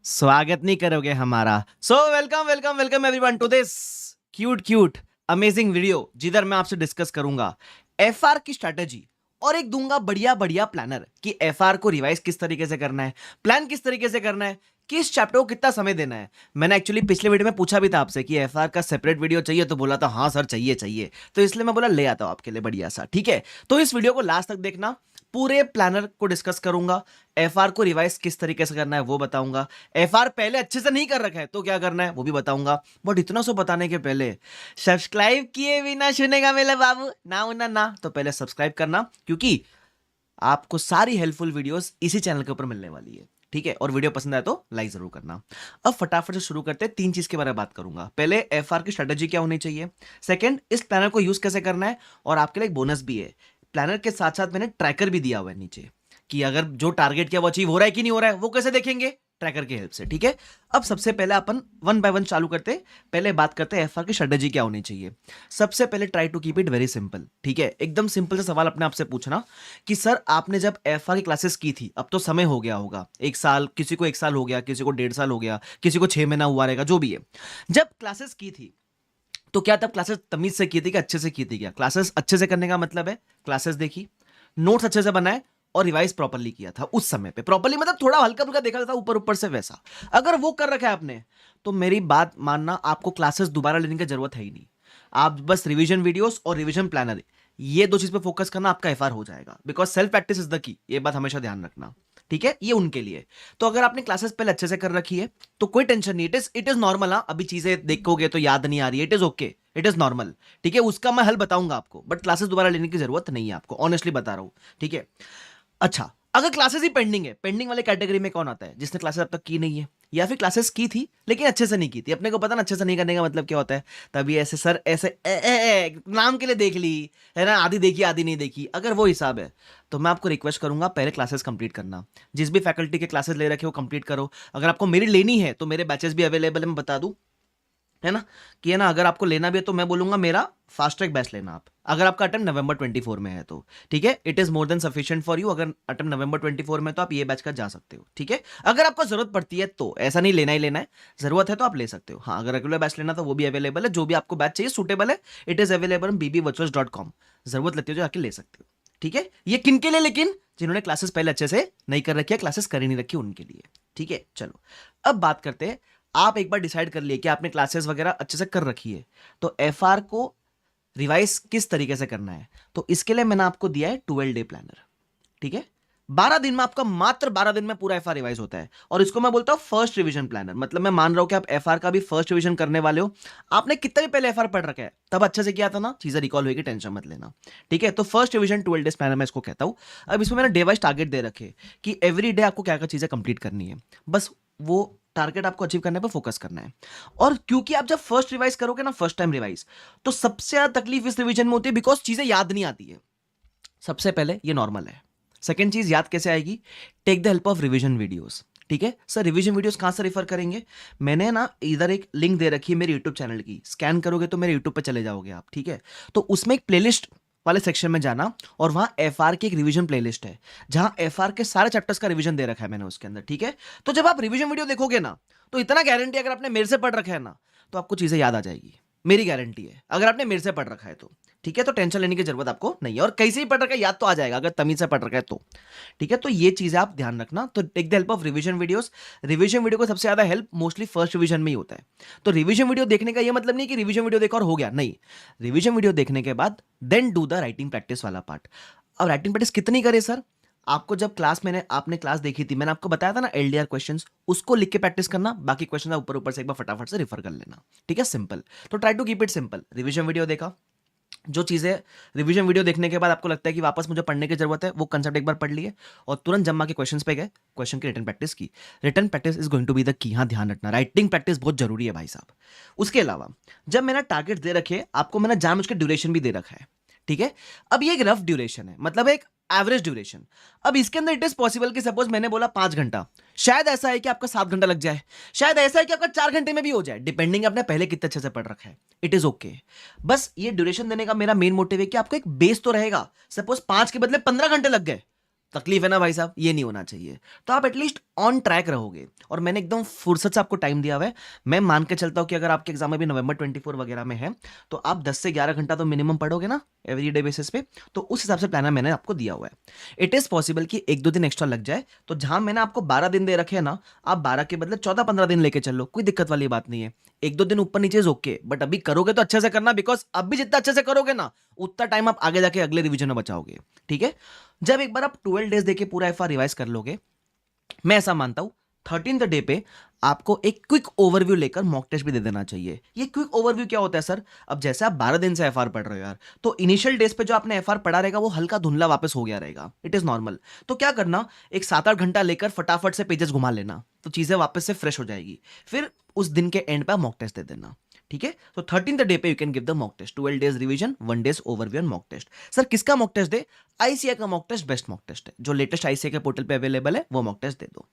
स्वागत नहीं करोगे हमारा। So welcome welcome welcome everyone to this cute amazing video, जिधर मैं आपसे डिस्कस करूंगा एफआर की स्ट्रैटेजी और एक दूंगा बढ़िया बढ़िया प्लानर कि एफआर को रिवाइज किस तरीके से करना है, प्लान किस तरीके से करना है, किस चैप्टर को कितना समय देना है। मैंने एक्चुअली पिछले वीडियो में पूछा भी था आपसे कि एफआर का सेपरेट वीडियो चाहिए, तो बोला था हाँ सर चाहिए चाहिए, तो इसलिए मैं बोला ले आता हूं आपके लिए बढ़िया सा। ठीक है, तो इस वीडियो को लास्ट तक देखना, पूरे प्लानर को डिस्कस करूंगा, एफआर को रिवाइज किस तरीके से करना है वो बताऊंगा, एफआर पहले अच्छे से नहीं कर रखा है तो क्या करना है वो भी बताऊंगा। बट इतना सो बताने के पहले सब्सक्राइब किए बिना सुनेगा मेरा बाबू ना, तो पहले सब्सक्राइब करना, क्योंकि आपको सारी हेल्पफुल वीडियोस इसी चैनल के ऊपर मिलने वाली है। ठीक है, और वीडियो पसंद आए तो लाइक जरूर करना। अब फटाफट से शुरू करते हैं। 3 चीज के बारे में बात करूंगा। पहले एफआर की स्ट्रेटेजी क्या होनी चाहिए, सेकंड इस प्लानर को यूज कैसे करना है, और आपके लिए एक बोनस भी है। प्लानर के साथ साथ मैंने ट्रैकर भी दिया हुआ है नीचे कि अगर जो टारगेट किया वो अचीव हो रहा है कि नहीं हो रहा है वो कैसे देखेंगे, ट्रैकर की हेल्प से। ठीक है, अब सबसे पहले अपन वन बाय वन चालू करते हैं। पहले बात करते हैं एफआर की स्ट्रेटेजी क्या होनी चाहिए। सबसे पहले try to keep it very simple. ठीक है, एकदम सिंपल से सवाल अपने आप से पूछना कि सर आपने जब एफआर की क्लासेस की थी, अब तो समय हो गया होगा, 1 साल, किसी को 1 साल हो गया, किसी को 1.5 साल हो गया, किसी को 6 महीना हुआ रहेगा, जो भी है। जब क्लासेस की थी तो क्या तब क्लासेस तमीज से की थी, क्या अच्छे से की थी? क्या क्लासेस अच्छे से करने का मतलब है क्लासेस देखी, नोट्स अच्छे से बनाए और रिवाइज प्रॉपर्ली किया था उस समय पे। प्रॉपर्ली मतलब थोड़ा हल्का फुल्का देखा था ऊपर ऊपर से, वैसा अगर वो कर रखा है आपने तो मेरी बात मानना, आपको क्लासेस दोबारा लेने की जरूरत है ही नहीं। आप बस रिवीजन वीडियोस और रिवीजन प्लानर, ये 2 चीज पे फोकस करना, आपका एफआर हो जाएगा। Because self practice is the key, ये बात हमेशा ध्यान रखना। ठीक है, ये उनके लिए। तो अगर आपने क्लासेस पहले अच्छे से कर रखी है तो कोई टेंशन नहीं, इट इज नॉर्मल। हाँ, अभी चीजें देखोगे तो याद नहीं आ रही है, it is okay, it is normal. ठीक है, उसका मैं हल बताऊंगा आपको, बट क्लासेस दोबारा लेने की जरूरत नहीं है आपको, ऑनेस्टली बता रहा हूं। ठीक है, अच्छा, अगर क्लासेस ही पेंडिंग है, पेंडिंग वाले कैटेगरी में कौन आता है? जिसने क्लासेस अब तक की नहीं है, या फिर क्लासेस की थी लेकिन अच्छे से नहीं की थी। अपने को पता ना अच्छे से नहीं करने का मतलब क्या होता है। तभी ऐसे सर ऐसे नाम के लिए देख ली है ना, आधी देखी आधी नहीं देखी, अगर वो हिसाब है तो मैं आपको रिक्वेस्ट करूंगा पहले क्लासेस कंप्लीट करना। जिस भी फैकल्टी के क्लासेस ले रखे हो कंप्लीट करो। अगर आपको मेरी लेनी है तो मेरे बैचेस भी अवेलेबल है, मैं बता दूं, है ना, कि है ना, अगर आपको लेना भी है तो मैं बोलूंगा मेरा फास्ट ट्रैक बैच लेना आप, अगर आपका अटेम्प्ट नवंबर 24 में है तो। ठीक है, it is more than sufficient for you. अगर अटेम्प्ट नवंबर 24 में तो आप ये बैच का जा सकते हो। ठीक है, अगर आपको जरूरत पड़ती है तो, ऐसा नहीं लेना ही लेना है, जरूरत है तो आप ले सकते हो। हाँ, अगर रेगुलर बैच लेना तो वो भी अवेलेबल है, जो भी आपको बैच चाहिए सूटेबल है, it is available on bbvirtuals.com। जरूरत लगती है जो आके ले सकते हो। ठीक है, ये किन के लिए? लेकिन जिन्होंने क्लासेस पहले अच्छे से नहीं कर रखी है, क्लासेस कर ही नहीं रखी, उनके लिए। ठीक है, चलो अब बात करते हैं। आप एक बार डिसाइड कर लिए कि आपने क्लासेस वगैरह अच्छे से कर रखी है, तो एफआर को रिवाइज किस तरीके से करना है। तो इसके लिए मैंने आपको दिया है 12 डे प्लानर। ठीक है, 12 दिन में आपका, मात्र 12 दिन में पूरा एफआर रिवाइज होता है, और इसको मैं बोलता हूं फर्स्ट रिवीजन प्लानर। मतलब मैं मान रहा हूं कि आप एफआर का भी फर्स्ट रिवीजन करने वाले हो, आपने कितना भी पहले एफआर पढ़ रखा है, तब अच्छे से किया था ना, चीजें रिकॉल होगी, टेंशन मत लेना। ठीक है, तो फर्स्ट रिवीजन 12 डेज प्लानर मैं इसको कहता हूं। अब इसमें मैंने डे वाइज टारगेट दे रखे कि एवरी डे आपको क्या क्या चीजें कंप्लीट करनी है, बस वो टारगेट आपको अचीव करने पर फोकस करना है। और क्योंकि आप जब फर्स्ट रिवाइज करोगे ना, फर्स्ट टाइम रिवाइज, तो सबसे ज्यादा तकलीफ इस रिवीजन में होती है, बिकॉज चीजें याद नहीं आती है। सबसे पहले ये नॉर्मल है। सेकेंड चीज, याद कैसे आएगी? Take the help of revision videos. ठीक है सर, रिवीजन वीडियोस कहां से रेफर करेंगे? मैंने ना इधर एक लिंक दे रखी है मेरे यूट्यूब चैनल की, स्कैन करोगे तो मेरे यूट्यूब पे चले जाओगे आप। ठीक है, तो उसमें एक प्लेलिस्ट वाले सेक्शन में जाना, और वहां एफआर की एक रिवीजन प्लेलिस्ट है, जहां एफआर के सारे चैप्टर्स का रिवीजन दे रखा है मैंने उसके अंदर। ठीक है, तो जब आप रिवीजन वीडियो देखोगे ना, तो इतना गारंटी, अगर आपने मेरे से पढ़ रखा है ना, तो आपको चीजें याद आ जाएगी, मेरी गारंटी है, अगर आपने मेरे से पढ़ रखा है तो। ठीक है, तो टेंशन लेने की जरूरत आपको नहीं है, और कहीं से ही पढ़ रखा है याद तो आ जाएगा, अगर तमीज से पढ़ रखा है तो। ठीक है, तो ये चीजें आप ध्यान रखना। तो take the help of revision videos. Revision video को सबसे ज्यादा हेल्प मोस्टली फर्स्ट रिवीजन में ही होता है। तो रिवीजन वीडियो देखने का ये मतलब नहीं कि रिवीजन वीडियो देखा और हो गया, नहीं। रिवीजन वीडियो देखने के बाद then do the writing practice वाला पार्ट। अब राइटिंग प्रैक्टिस कितनी करे सर? आपको जब आपने क्लास देखी थी, मैंने आपको बताया था ना एलडीआर क्वेश्चंस, उसको लिख के प्रैक्टिस करना, बाकी क्वेश्चन ऊपर ऊपर से एक बार फटाफट से रिफर कर लेना। ठीक है, सिंपल। तो try to keep it simple. Revision video देखा, जो चीजें रिवीजन वीडियो देखने के बाद आपको लगता है कि वापस मुझे पढ़ने की जरूरत है, वो कंसेप्ट एक बार पढ़ लिए और तुरंत जम्मा के क्वेश्चंस पे गए, क्वेश्चन की रिटन प्रैक्टिस की। Written practice is going to be the key. हाँ, ध्यान रखना, राइटिंग प्रैक्टिस बहुत जरूरी है भाई साहब। उसके अलावा जब मैंने टारगेट दे रखे, आपको मैंने जानबूझ के ड्यूरेशन भी दे रखा है। ठीक है, अब ये एक रफ ड्यूरेशन है, मतलब एक एवरेज ड्यूरेशन। अब इसके अंदर इट इज पॉसिबल कि सपोज मैंने बोला 5 घंटा, शायद ऐसा है कि आपका 7 घंटा लग जाए, शायद ऐसा है कि आपका 4 घंटे में भी हो जाए, डिपेंडिंग आपने पहले कितने अच्छे से पढ़ रखा है। It is okay. बस ये ड्यूरेशन देने का मेरा मेन मोटिव है कि आपको एक बेस तो रहेगा। सपोज 5 के बदले 15 घंटे लग गए तकलीफ है ना भाई साहब, ये नहीं होना चाहिए। तो आप एटलीस्ट ऑन ट्रैक रहोगे। और मैंने एकदम फुर्सत से आपको टाइम दिया हुआ है। मैं मान के चलता हूँ कि अगर आपके एग्जाम अभी नवंबर 24 वगैरह में है, तो आप 10 से 11 घंटा तो मिनिमम पढ़ोगे ना एवरी डे बेसिस पे। तो उस हिसाब से प्लानर मैंने आपको दिया हुआ है। इट इज पॉसिबल कि 1-2 दिन एक्स्ट्रा लग जाए, तो जहां मैंने आपको 12 दिन दे रखे हैं ना, आप 12 के बदले 14-15 दिन लेके चलो, कोई दिक्कत वाली बात नहीं है। 1-2 दिन ऊपर नीचे इज ओके, बट अभी करोगे तो अच्छे से करना, बिकॉज अभी जितना अच्छे से करोगे ना, उतना टाइम आप आगे जाके अगले रिवीजन में बचाओगे। ठीक है, जब एक बार आप 12 डेज देके पूरा एफआर रिवाइज कर लोगे, मैं ऐसा मानता हूं 13th डे पे आपको एक क्विक ओवरव्यू लेकर मॉक टेस्ट भी दे देना चाहिए। ये क्विक ओवरव्यू क्या होता है सर? अब जैसे आप 12 दिन से एफआर पढ़ रहे हो यार, तो इनिशियल डेज पे जो आपने एफआर पढ़ा रहेगा वो हल्का धुंधला वापस हो गया रहेगा, इट इज नॉर्मल। तो क्या करना, एक 7-8 घंटा लेकर फटाफट से पेजेस घुमा लेना, तो चीजें वापस से फ्रेश हो जाएगी। फिर उस दिन के एंड पे मॉक टेस्ट दे देना। ठीक है, तो 13th डे पे you can give the mock test, 12 days revision, 1 days overview and mock test. Sir किसका मॉक टेस्ट दे? आईसीआई का mock test best mock test है, जो लेटेस्ट आईसीआई के पोर्टल पे अवेलेबल है, वो मॉक टेस्ट दे दो।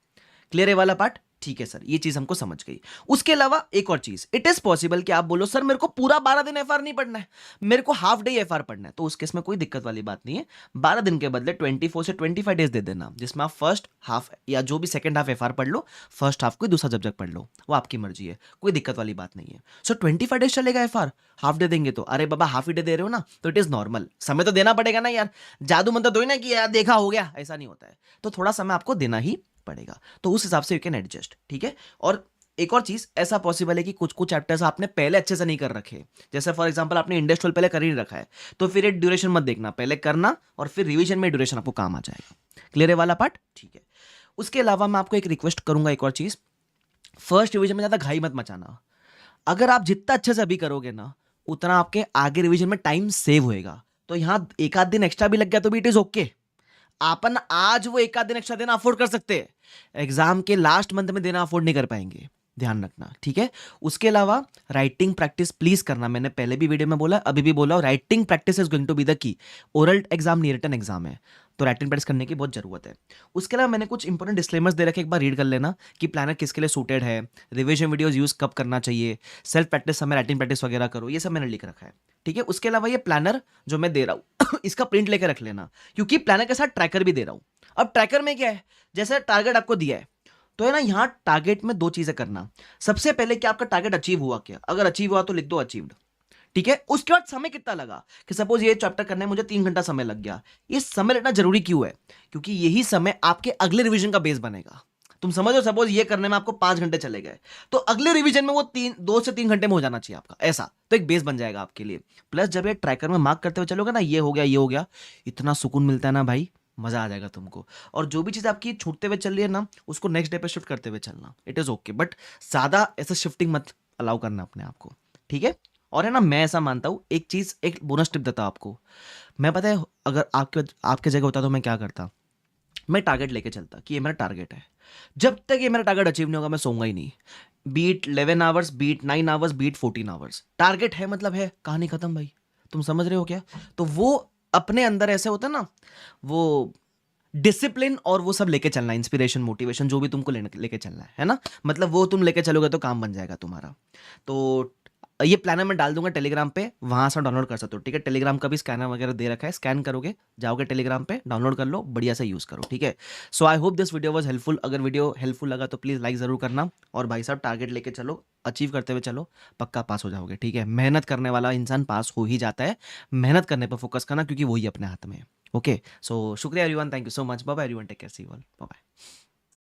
क्लियर है वाला पार्ट? ठीक है सर, ये चीज हमको समझ गई। उसके अलावा एक और चीज, इट इज पॉसिबल कि आप बोलो सर मेरे को पूरा 12 दिन एफआर नहीं पढ़ना है, मेरे को हाफ डे एफआर पढ़ना है, तो उस केस में कोई दिक्कत वाली बात नहीं है। 12 दिन के बदले 24 से 25 डेज दे देना, जिसमें आप फर्स्ट हाफ या जो भी सेकंड हाफ एफआर पढ़ लो, फर्स्ट हाफ कोई दूसरा जब पढ़ लो, वो आपकी मर्जी है, कोई दिक्कत वाली बात नहीं है। सो 25 डेज चलेगा एफआर, हाफ डे देंगे तो? अरे बाबा हाफ ही डे दे रहे हो ना, तो इट इज नॉर्मल, समय तो देना पड़ेगा ना यार। जादू मंत्र दो ही ना कि यार देखा हो गया, ऐसा नहीं होता है। तो थोड़ा समय आपको देना ही पड़ेगा, तो उस हिसाब से यू कैन एडजस्ट। ठीक है, और एक और चीज, ऐसा पॉसिबल है कि कुछ कुछ चैप्टर्स आपने पहले अच्छे से नहीं कर रखे, जैसे फॉर एग्जांपल आपने इंडस्ट्रियल पहले कर ही रखा है, तो फिर ये ड्यूरेशन मत देखना, पहले करना और फिर रिवीजन में ड्यूरेशन आपको काम आ जाएगा। क्लियर है वाला पार्ट? ठीक है। उसके अलावा मैं आपको एक रिक्वेस्ट करूंगा, एक और चीज, फर्स्ट रिवीजन में ज्यादा घाई मत मचाना। अगर आप जितना अच्छे से अभी करोगे ना, उतना आपके आगे रिवीजन में टाइम सेव होएगा। तो यहां एक आध दिन एक्स्ट्रा भी लग गया तो भी इट इज ओके। अपन आज वो एक आध दिन एक्स्ट्रा देना अफोर्ड कर सकते हैं, एग्जाम के लास्ट मंथ में देना अफोर्ड नहीं कर पाएंगे, ध्यान रखना। ठीक है, उसके अलावा राइटिंग प्रैक्टिस प्लीज करना। मैंने पहले भी वीडियो में बोला, अभी भी बोला, writing practice is going to be the key. Oral exam नहीं, रिटन एग्जाम है, तो राइटिंग प्रैक्टिस करने की बहुत जरूरत है। उसके अलावा मैंने कुछ इंपॉर्टेंट डिस्क्लेमर्स दे रखे, एक बार रीड कर लेना कि प्लानर किसके लिए सूटेड है, रिविजन वीडियोस यूज कब करना चाहिए, सेल्फ प्रैक्टिस समय राइटिंग प्रैक्टिस वगैरह करो, ये सब मैंने लिख रखा है। ठीक है, उसके अलावा ये प्लानर जो मैं दे रहा हूँ इसका प्रिंट लेकर रख लेना, क्योंकि प्लानर के साथ ट्रैकर भी दे रहा हूँ। अब ट्रैकर में क्या है, जैसे टारगेट आपको दिया है, तो है ना, यहां टारगेट में 2 चीजें करना। सबसे पहले कि आपका टारगेट अचीव हुआ क्या, अगर अचीव हुआ तो लिख दो अचीव्ड। ठीक है, उसके बाद समय कितना लगा, कि सपोज ये चैप्टर करने में मुझे 3 घंटा समय लग गया। ये समय लेना जरूरी क्यों है? क्योंकि यही समय आपके अगले रिवीजन का बेस बनेगा। तुम समझो, सपोज ये करने में आपको 5 घंटे चले गए, तो अगले रिवीजन में वो 2 से 3 घंटे में हो जाना चाहिए आपका, ऐसा तो एक बेस बन जाएगा आपके लिए। प्लस जब ये ट्रैकर में मार्क करते हुए चलोगे ना, ये हो गया, ये हो गया, इतना सुकून मिलता है ना भाई, मजा आ जाएगा तुमको। और जो भी चीज आपकी छूटते हुए चल रही है ना, उसको नेक्स्ट डे पे शिफ्ट करते हुए चलना, इट इज ओके, बट ज्यादा ऐसा शिफ्टिंग मत अलाउ करना अपने आप को। ठीक है, और है ना, मैं ऐसा मानता हूं, एक चीज, एक बोनस टिप देता हूं आपको। मैं पता है, अगर आपके जगह होता तो मैं क्या करता, मैं टारगेट लेके चलता कि ये मेरा टारगेट है, जब तक ये मेरा टारगेट अचीव नहीं होगा मैं सोऊंगा ही नहीं। Beat 11 hours, beat 9 hours, beat 14 hours, target है मतलब है, कहानी खत्म भाई। तुम समझ रहे हो क्या? तो वो अपने अंदर ऐसे होता है ना, वो डिसिप्लिन और वो सब लेके चलना, इंस्पिरेशन, मोटिवेशन, जो भी तुमको लेके चलना है ना, मतलब वो तुम लेके चलोगे तो काम बन जाएगा तुम्हारा। तो ये प्लानर मैं डाल दूंगा टेलीग्राम पे, वहां से डाउनलोड कर सकते हो। ठीक है, टेलीग्राम का भी स्कैनर वगैरह दे रखा है, स्कैन करोगे, जाओगे टेलीग्राम पे, डाउनलोड कर लो, बढ़िया से यूज करो। ठीक है, so I hope this video was helpful. अगर वीडियो हेल्पफुल लगा तो प्लीज लाइक जरूर करना, और भाई साहब टारगेट लेके चलो, अचीव करते हुए चलो, पक्का पास हो जाओगे। ठीक है, मेहनत करने वाला इंसान पास हो ही जाता है, मेहनत करने पर फोकस करना, क्योंकि वही अपने हाथ में है। ओके, सो शुक्रिया everyone, thank you so much, bye bye everyone, take care, see you all, bye bye.